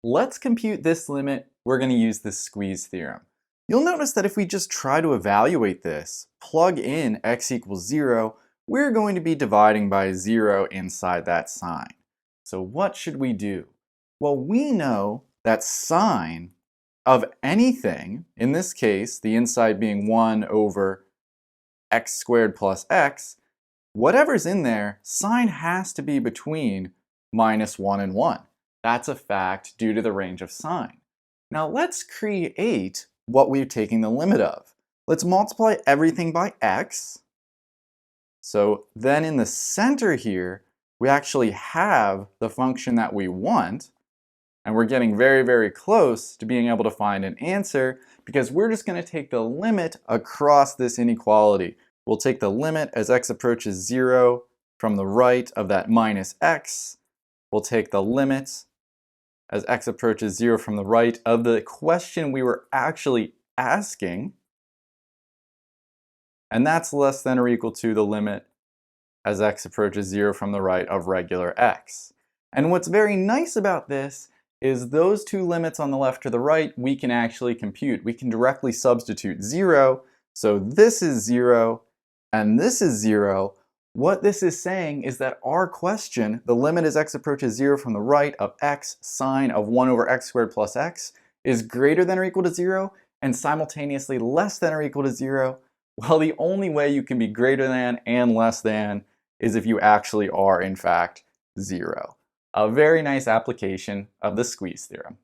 Let's compute this limit. We're going to use the squeeze theorem. You'll notice that if we just try to evaluate this, plug in x equals 0, we're going to be dividing by 0 inside that sign. So what should we do? Well, we know that sine of anything, in this case, the inside being 1 over x squared plus x, whatever's in there, sine has to be between minus 1 and 1. That's a fact due to the range of sine. Now let's create what we're taking the limit of. Let's multiply everything by x. So then in the center here, we actually have the function that we want, and we're getting very, very close to being able to find an answer because we're just going to take the limit across this inequality. We'll take the limit as x approaches 0 from the right of that minus x. We'll take the limit as x approaches 0 from the right of the question we were actually asking. And that's less than or equal to the limit as x approaches 0 from the right of regular x. And what's very nice about this is those two limits on the left or the right we can actually compute. We can directly substitute 0. So this is 0 and this is 0. What this is saying is that our question, the limit as x approaches 0 from the right of x sine of 1 over x squared plus x, is greater than or equal to 0 and simultaneously less than or equal to 0. Well, the only way you can be greater than and less than is if you actually are, in fact, 0. A very nice application of the squeeze theorem.